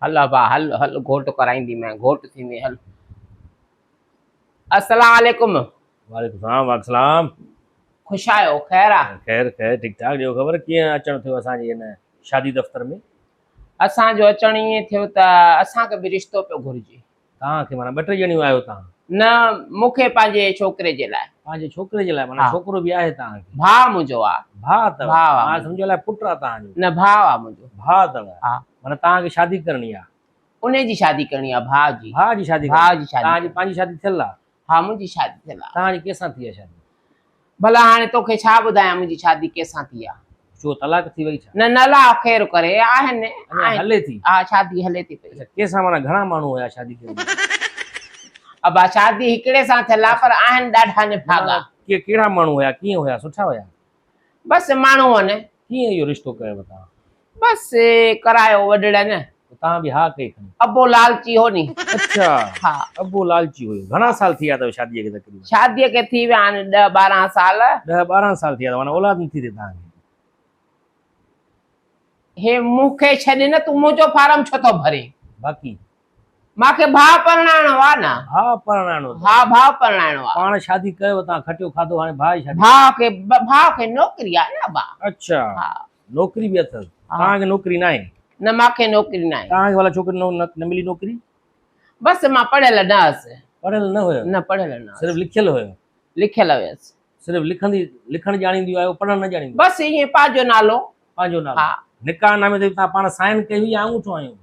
हल बा हल हल घोट कराईंदी मैं घोट थींदी हल। अस्सलाम वालेकुम। वालेकुम सलाम वालेकुम। खुश आयो ख़ैर आ। खैर खैर ठीक ठाक। ॾियो ख़बर कीअं अचणु थियो असांजे हिन शादी दफ़्तर में? असांजो अचण ईअं थियो त असांखे बि रिश्तो पियो घुरिजे। तव्हांखे माना 2-3 ॼणियूं आहियो तव्हां? न मूंखे पंहिंजे छोकिरे जे लाइ। पंहिंजे छोकिरे जे लाइ? माना हा। छोकिरो बि आहे तव्हांखे? भाउ मुंहिंजो आहे। भाउ अथव? भाउ आहे मां मुंहिंजो। सम्झो अलाए पुटु आहे तव्हांजो। न भाउ आहे मुंहिंजो। भाउ अथव? हा। माना तव्हांखे शादी करणी आहे? उन जी शादी करणी आहे भाउ जी। भाउ जी शादी? भाउ जी शादी। तव्हांजी पंहिंजी शादी थियल आहे? हा मुंहिंजी शादी थियल आहे। तव्हांजी कंहिंसां थी आहे शादी? भला हाणे तोखे छा ॿुधायां मुंहिंजी शादी कंहिंसां थी आहे? छो तलाक थी वई छा? न न ला ख़ैर करे आहिनि। हले थी? हा शादी हले थी पई। कंहिंसां? माना घणा माण्हू हुया शादी करण? अब शादी हिकिड़े सां थियल आहे पर आहिनि ॾाढा निभागा। कहिड़ा माण्हू हुया? कीअं हुया? सुठा हुया? बस माण्हू आहिनि। कीअं इहो रिश्तो कयो तव्हां? बस करायो वॾड़नि। तव्हां बि हा कई खणी? अबो लालची हो नी। अच्छा। हा अबो लालची हुयो। घणा साल थी विया अथव शादीअ खे तकरीबन? शादीअ खे थी विया आहिनि 10-12 साल। 10-12 साल थी विया अथव। माना औलाद न थी तव्हांखे? हे मूंखे छॾे न तूं मुंहिंजो फार्म छो थो भरे? बाक़ी मूंखे भाउ परणाइणो आहे न। हा परणाइणो? हा भाउ परणाइणो आहे। पाण शादी कयो तव्हां, खटियो खाधो, हाणे भाउ जी शादी? भाउ खे नौकिरी आहे न बा। अच्छा। हा नौकिरी बि अथव? तव्हांखे नौकिरी न आहे? न मूंखे नौकिरी न आहे। तव्हांखे भला छोकिरी न मिली नौकिरी? बस मां पढ़ियल न हुअसि। पढ़ियल न हुयो? न पढ़ियल न। सिर्फ़ु लिखियल हुयो? लिखियल हुयसि। सिर्फ़ु लिखण ॼाणींदी आहियो, पढ़ण न ॼाणींदी? बस ईअं पंहिंजो नालो। पंहिंजो नालो? हा। निकाह नामे ते तव्हां पाण साइन कई हुई या अंगूठो आहियो?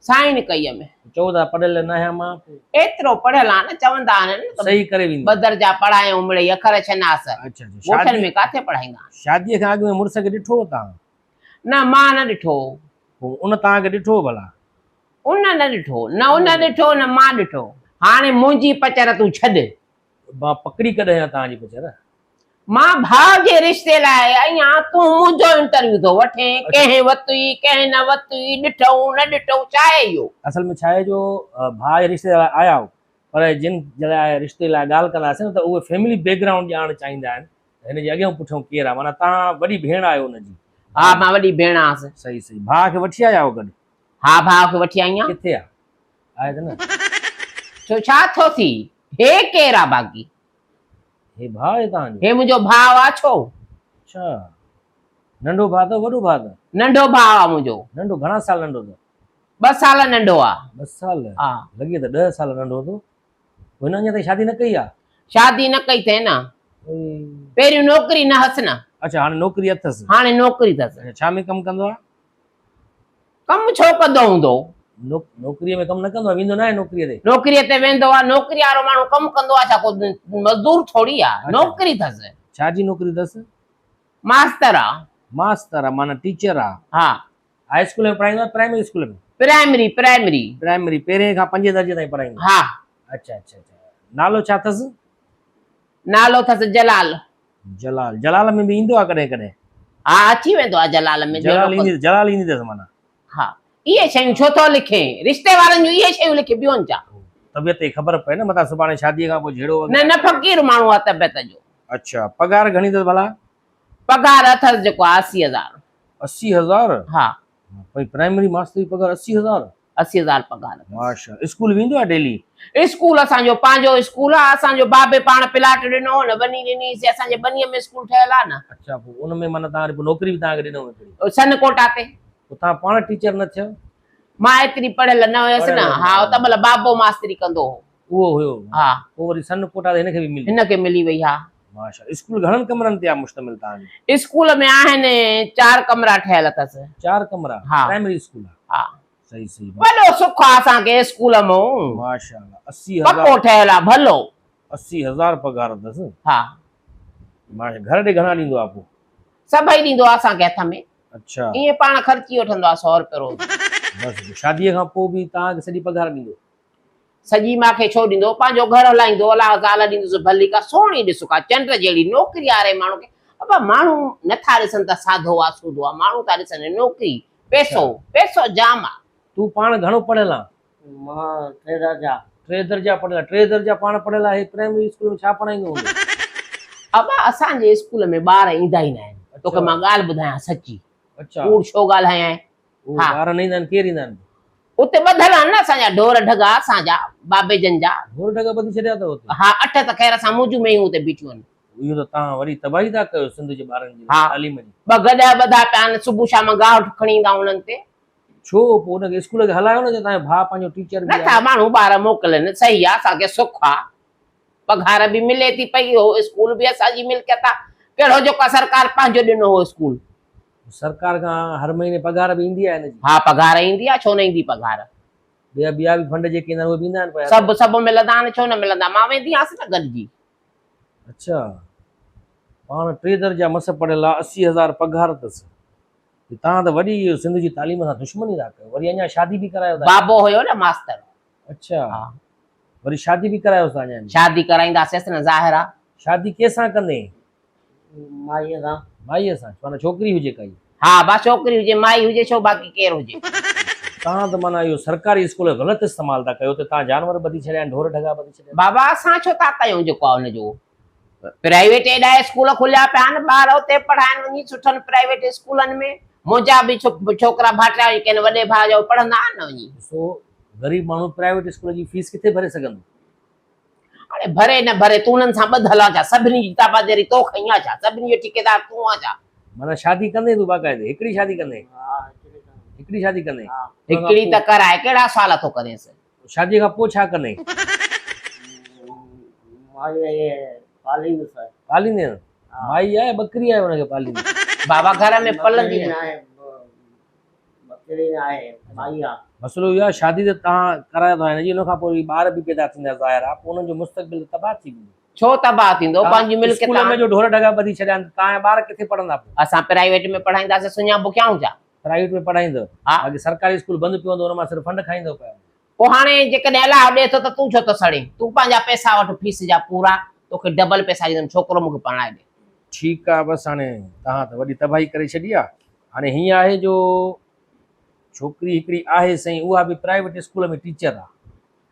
साइन कई में। चओ था पढ़ियल न आहियां मां? एतिरो पढ़ियल आहे न, चवंदा आहिनि न सही करे वेंदी। 2 दर्जा पढ़ायूं मिड़ई अखर छनास। अच्छा। ॻोठनि में काथे पढ़ाईंदा? शादीअ खां अॻु में मुड़ुस खे ॾिठो तव्हां? न मां न ॾिठो। उन तव्हांखे ॾिठो भला? उन न ॾिठो। न उन ॾिठो न मां ॾिठो। हाणे मुंहिंजी पचर तूं छॾ। मां पकड़ी कॾहिं आहे तव्हांजी पचर? मां भाउ जे रिश्ते लाइ अञा तूं मुंहिंजो इंटरव्यू थो वठे। कंहिं वरितुई कंहिं न वरितुई, ॾिठऊं न ॾिठऊं, छा आहे इहो? असल में छा आहे जो भाउ जे रिश्ते लाइ आया हो, पर जिन लाइ रिश्ते लाइ ॻाल्हि कंदासीं न त उहे फैमिली बैकग्राउंड ॼाणणु चाहींदा आहिनि। हिन जे अॻियां पुठियां केरु आहे? माना तव्हां वॾी भेण आहियो हुनजी? हा मां वॾी भेण आहियां। सही सही। भाउ खे वठी आया हो गॾु? हा भाउ खे वठी आई आहियां। किथे आहे? आहे त न? छो छा थो थी? हे केरु आहे बाक़ी? हे भाउ आहे तव्हांजो? हे मुंहिंजो भाउ आहे। छो? अच्छा। नंढो भाउ अथव वॾो भाउ अथव? नंढो भाउ आहे मुंहिंजो। नंढो? घणा साल नंढो अथव? 2 साल नंढो आहे। 2 साल? हा। लॻे त 10 साल नंढो अथव। हुन अञा ताईं शादी न कई आहे? शादी न कई अथई न। पहिरियों नौकिरी न हस न। अच्छा हाणे नौकिरी अथसि? हाणे नौकिरी अथसि। छा में कमु कंदो आहे? कमु छो कंदो हूंदो? नौकिरीअ में कमु न कंदो आहे? वेंदो न आहे नौकिरीअ ते? नौकिरीअ ते वेंदो आहे। नौकिरी वारो माण्हू कमु कंदो आहे छा? को मज़दूर थोड़ी आहे। नौकिरी अथसि। छा जी नौकिरी अथसि? मास्तर आहे। मास्तर आहे? माना टीचर आहे? हा। हाई स्कूल में पढ़ाईंदो आहे? प्राइमरी स्कूल में? प्राइमरी। पहिरें खां 5 दर्जे ताईं पढ़ाईंदो? हा। अच्छा अच्छा अच्छा। नालो छा अथसि? नालो अथसि जलाल। जलाल में बि ईंदो आहे कॾहिं कॾहिं? हा अची वेंदो आहे जलाल में। जलाल ईंदी अथसि माना? हा। इहे शयूं छो थो लिखे? रिश्ते वारनि जूं इहे शयूं लिखे ॿियोनि छा? तबियत ते ख़बर पए न मथां सुभाणे शादीअ खां पोइ झेड़ो? न फ़क़ीर माण्हू आहे तबियत जो। अच्छा। पगार घणी अथसि भला? पगार अथसि जेको आहे 80,000। 80,000? हा। भई प्राइमरी मास्टर जी पगार 80,000? 80,000 पगार। माशा। स्कूल वेंदो आहे डेली? स्कूल असांजो पंहिंजो स्कूल आहे। असांजो बाबे पाण प्लाट ॾिनो न, बनी ॾिनीसीं। असांजे बनीअ में स्कूल ठहियल आहे न। अच्छा। पोइ उन में माना तव्हां नौकिरी बि तव्हांखे ॾिनो? सनकोटा ते। तव्हां पाण टीचर न थियो? मां एतिरी पढ़ियल न हुयसि न। हा त भला बाबो मास्तरी कंदो हो। उहो हुयो? हा। पोइ वरी सनकोटा ते हिनखे बि मिली? हिनखे मिली वई। हा। माशा। स्कूल घणनि कमरनि ते आहे मुश्तमिल तव्हांजो? स्कूल में आहिनि 4 कमरा ठहियल अथसि। 4 कमरा? हा। प्राइमरी स्कूल आहे? हा। सही सही। वॾो सुख आहे असांखे स्कूल में। माशाअल्लाह। 80,000 पको ठहियल आहे भलो। 80,000 पगार अथसि? हा। माशा। घर ॾे घणा ॾींदो आहे पोइ? सभई ॾींदो आहे असांखे हथ में। अच्छा। ईअं पाण ख़र्ची वठंदो आहे 100 रुपए रोज़। बसि शादीअ खां पोइ बि तव्हांखे सॼी पगार ॾींदो? सॼी मूंखे छो ॾींदो? पंहिंजो घर हलाईंदो। अलाह ज़ाल ॾींदुसि भली का सोणी ॾिसो का चंड जहिड़ी नौकिरी वारे माण्हू खे। अब माण्हू नथा ॾिसनि त साधो आहे सूधो आहे। माण्हू था ॾिसनि नौकिरी, पैसो जाम आहे। तूं पाण घणो पढ़ियल आहे? मां 3 दर्जा। 3 दर्जा पढ़ियल? 3 दर्जा पाण पढ़ियल आहे? प्राइमरी स्कूल में छा पढ़ाईंदो हूंदो? अब असांजे स्कूल में ॿार ईंदा ई न आहिनि। तोखे मां ॻाल्हि ॿुधायां सची। अच्छा। कूड़ छो ॻाल्हायां? ॿार न ईंदा आहिनि? केरु ईंदा आहिनि? उते ॿधल आहिनि न असांजा ढोर ढगा असांजा बाबे जन जा। ढोर ढगा ॿधी छॾिया अथव हुते? हा 8 त ख़ैर असां मुंहिंजूं में उते बीठियूं आहिनि। इहो त तव्हां वरी तबाही था कयो सिंध जे ॿारनि जी हा। तालीम जी। 2 गॾ ॿधा पिया आहिनि, सुबुह शाम गाहु खणी ईंदा उन्हनि ते। छो पोइ हुनखे स्कूल खे हलायो न, तव्हांजो भाउ पंहिंजो टीचर बि नथा आहे। माण्हू ॿार मोकिलनि, सही आहे, असांखे सुख आहे, पघार बि मिले थी पई, हो स्कूल बि असांजी मिल्कियत आहे। कहिड़ो जेको सरकार पंहिंजो ॾिनो हो स्कूल। सरकार खां हर महीने पघार बि ईंदी आहे हिनजी? हा पघार ईंदी आहे, छो न ईंदी पघार। ॿिया बि फंड जेके ईंदा आहिनि उहे बि ईंदा आहिनि पिया? सभु मिलंदा आहिनि, छो न मिलंदा। मां वेंदी आहियां न गॾिजी। अच्छा, पाण 3 दर्जा मस पढ़ियल आहे, 80,000 पघार अथसि। तव्हां त वॾी सिंध जी तालीम सां दुश्मनी था कयो, वरी अञा शादी बि करायो था? बाबो हुयो न मास्तर। अच्छा, हा। वरी शादी बि करायोसि अञा? शादी कराईंदासीं न, ज़ाहिर आहे। शादी कंहिंसां कंदे? माईअ सां। माईअ सां? माना छोकिरी हुजे काई? हा बस छोकिरी हुजे, माई हुजे, छो बाक़ी केरु हुजे। तव्हां त माना इहो सरकारी स्कूल ग़लति इस्तेमालु था कयो, त तव्हां जानवर ॿधी छॾिया आहिनि, ढोर ढगा ॿधी छॾिया? बाबा असां छो था कयूं जेको आहे हुनजो। प्राइवेट एॾा स्कूल खुलिया पिया आहिनि, ॿार उते पढ़ाइनि वञी सुठनि प्राइवेट स्कूलनि में। मुंहिंजा बि छोकिरा भाटिया जेके आहिनि वॾे भाउ जो पढ़ंदा आहिनि न वञी। ॾिसो, ग़रीब माण्हू प्राइवेट स्कूल जी फीस किथे भरे सघंदो? हाणे भरे न भरे, तूं उन्हनि सां ॿधल आहे छा? सभिनी जी ताबादेरी तो खई आहे छा? सभिनी जो ठेकेदार तूं आहे छा? माना शादी कंदे तूं बाक़ाइदे? हिकिड़ी शादी कंदे? हा हिकिड़ी शादी कंदे? हा। हिकिड़ी त कराए, कहिड़ा साल थो करेसि? शादीअ खां पोइ छा कंदे? माईअ ये पालींदुसि। पालींदे? माई आहे बकरी आहे हुनखे पालींदी? बाबा घर में पलंदी बकरी न आहे, बकरी न आहे, माई आहे। मसइलो इहो आहे, शादी त तव्हां करायो था हिनजी, हुन खां पोइ ॿार बि पैदा थींदा, ज़ाहिर आहे, पोइ हुननि जो मुस्तक़बिल तबाह थी वेंदो। छो तबाह थींदो? पंहिंजी मिल्कियत स्कूल में जो ढोर ढगा ॿधी छॾिया आहिनि, तव्हांजा ॿार किथे पढ़ंदा पोइ? असां प्राइवेट में पढ़ाईंदासीं, सुञाणो कयूं छा? प्राइवेट में पढ़ाईंदो? हा। बाक़ी सरकारी स्कूल बंदि पियो हूंदो, हुन मां सिर्फ़ु फंड खाईंदो पिया। पोइ हाणे जेकॾहिं अलाह ॾे थो त तूं छो थो सड़े? तूं पंहिंजा पैसा वठि फीस जा पूरा, तोखे डबल पैसा ॾींदुमि, छोकिरो मूंखे पढ़ाए ॾे। ठीकु आहे, बसि हाणे तव्हां त वॾी तबाही करे छॾी आहे। हाणे हीअं आहे जो छोकिरी हिकिड़ी आहे साईं, उहा बि प्राइवेट स्कूल में टीचर आहे।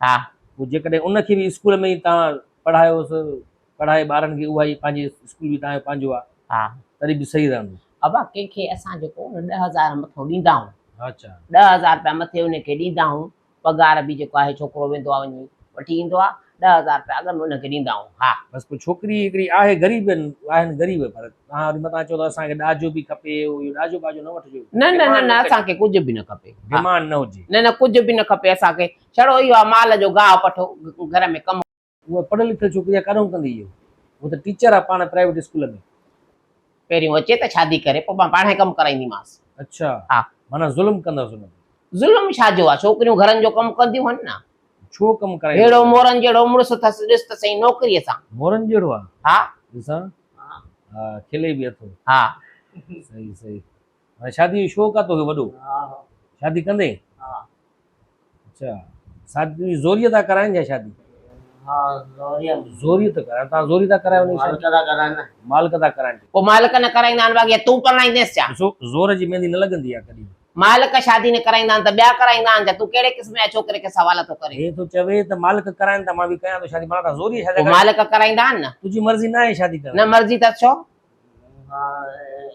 हा। पोइ जेकॾहिं उनखे बि स्कूल में ई तव्हां पढ़ायोसि, पढ़ाए ॿारनि खे, उहा ई पंहिंजी स्कूल बि तव्हांजो पंहिंजो आहे, हा तॾहिं बि सही रहंदो। अबा कंहिंखे असां जेको 10,000 मथो ॾींदा आहियूं, अच्छा, 10,000 रुपया मथे हुनखे ॾींदा आहियूं, पघार बि जेको आहे छोकिरो वेंदो आहे वञी वठी ईंदो आहे, 10,000 रुपया अॻु में हुनखे ॾींदा आहियूं। हा बसि पोइ छोकिरी हिकिड़ी आहे ग़रीब आहिनि गरीब, पर तव्हां वरी मथां चओ था असांखे ॾाजो बि खपे, इहो ॾाजो बाजो न वठिजो। न न न न असांखे कुझु बि न खपे। हा। डिमांड न हुजे। न न कुझु बि न खपे असांखे, छड़ो इहो आहे माल जो गाहु पठो, घर में कमु। उहा पढ़ियल लिखियल छोकिरी आहे, काॾों कंदी इहो? उहो त टीचर आहे पाण प्राइवेट स्कूल में। पहिरियों अचे त शादी करे, पोइ मां पाण कमु कराईंदीमांसि। अच्छा, हा। माना ज़ुल्म कंदसि हुन ते? ज़ुल्म छा जो आहे? छोकिरियूं घरनि जो कमु कंदियूं आहिनि न। छो कमु कराए? अहिड़ो मोरनि जहिड़ो मुड़ुसु अथसि, ॾिस त सही नौकिरीअ सां। मोरनि जहिड़ो आहे? हा ॾिसां। हा, खिले बि अथो। हा। सही सही। हाणे शादी जो शौक़ु आहे तोखे वॾो? हा शादी कंदे? हा। अच्छा, शादी ज़ोरीअ था कराइनि छा शादी? हा ज़ोरीअ ज़ोरीअ था कराइनि? तव्हां ज़ोरी था करायो हुनजी मालिक शादी? था कराइनि न। मालिक था कराइनि? पोइ मालिक न कराईंदा आहिनि, बाक़ी तूं कराईंदेसि छा? ॾिसो, ज़ोर जी मेहंदी न लॻंदी आहे कॾहिं। मालिक शादी न कराईंदा आहिनि त ॿिया कराईंदा आहिनि छा? तूं कहिड़े क़िस्म जा छोकिरे खे सवाल थो करे? हे तो चवे त मालिक कराइनि था, मां बि कयां थो शादी, माना तव्हां ज़ोरी शादी पोइ कराइनि? मालिक कराईंदा आहिनि न। तुंहिंजी मर्ज़ी न आहे शादी करण? न मर्ज़ी त छो? हा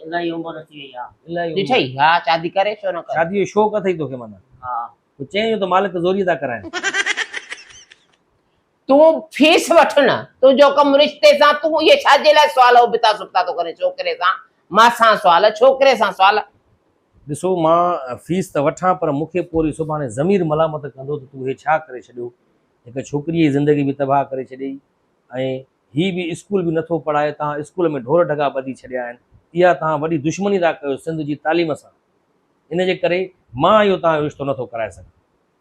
इलाही उमिरि थी वई आहे। इलाही उमिरि। ॾिठई? हा शादी करे, छो न करे? शादी जो शौक़ु अथई तोखे माना? हा। पोइ चईं त मालिक ज़ोरी था कराइनि। तूं फीस वठ न, तुंहिंजो कमु रिश्ते सां, तूं इहे छाजे लाइ सुवाल उबिता सुबिता थो करे? छोकिरे सां मासां सुवाल, छोकिरे सां सुवाल। ॾिसो, मां फीस त वठां, पर मूंखे पोइ वरी सुभाणे ज़मीर मलामत कंदो त तूं हे छा करे छॾियो, हिकु छोकिरीअ जी ज़िंदगी बि तबाह करे छॾी, ऐं हीअ बि स्कूल बि नथो पढ़ाए, तव्हां स्कूल में ढोर ढगा ॿधी छॾिया आहिनि। इहा तव्हां वॾी दुश्मनी था कयो सिंध जी तालीम सां। इन जे करे मां इहो तव्हांजो रिश्तो नथो कराए सघां,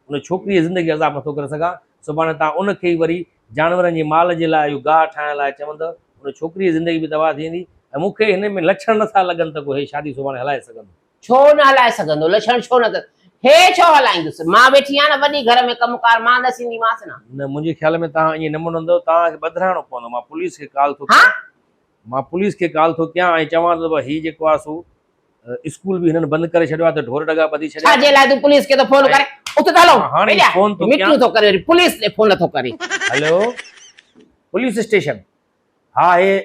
उन छोकिरीअ जी ज़िंदगी अज़ाब नथो करे सघां। सुभाणे तव्हां उनखे ई वरी जानवरनि जे माल जे लाइ इहो गाहु ठाहिण लाइ चवंदव, उन छोकिरीअ जी ज़िंदगी बि तबाह थी वेंदी। ऐं मूंखे हिन में लक्षण नथा लॻनि त कोई हे शादी सुभाणे हलाए सघंदो। छो न हलाए सघंदो? लक्षण छो न? हे छो हलाईंदुसि? मां वेठी आहियां न वॾी, घर में कमुकार, मां न ॾींदीमांसि न। न, मुंहिंजे ख़्याल में तव्हां ईअं न मञंदव, तव्हांखे ॿधाइणो पवंदो। मां पुलिस खे कॉल थो हा? कयां, मां पुलिस खे कॉल थो कयां ऐं चवां थो हीउ जेको आहे सो स्कूल बि हिननि बंदि करे छॾियो आहे, त ढोर ढगा ॿधी छॾिया। छाजे लाइ तूं पुलिस खे तो फोन करे? उते त हलो, हाणे हेॾा फोन थो मिठू कयां। थो करे, वरी पुलिस ॾे फोन थो करे। Hello, police station? हा, हे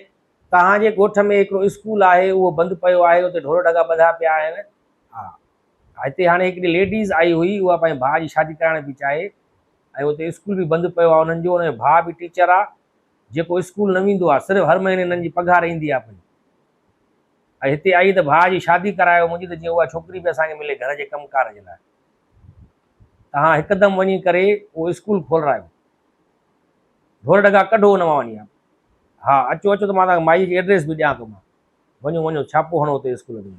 तव्हांजे ॻोठ में हिकिड़ो स्कूल आहे, उहो बंदि पियो आहे, उते ढोर ढगा ॿधा पिया आहिनि। हा हिते हाणे हिकिड़ी लेडीज़ आई हुई, उहा पंहिंजे भाउ जी शादी कराइण पई चाहे, ऐं हुते स्कूल बि बंदि पियो आहे उन्हनि जो। उनजो भाउ बि टीचर आहे, जेको स्कूल न वेंदो आहे, सिर्फ़ु हर महीने हिननि जी पघार ईंदी आहे पई। ऐं हिते आई त भाउ जी शादी करायो मुंहिंजी, त जीअं उहा छोकिरी बि असांखे मिले घर जे कमकार जे लाइ। तव्हां हिकदमि वञी करे उहो स्कूल खोलायो, ढोर ढगा कढो न वञी। हा अचो अचो, त मां तव्हांखे माई जी एड्रेस बि ॾियां थो। मां वञो वञो, छापो हणो हुते स्कूल में।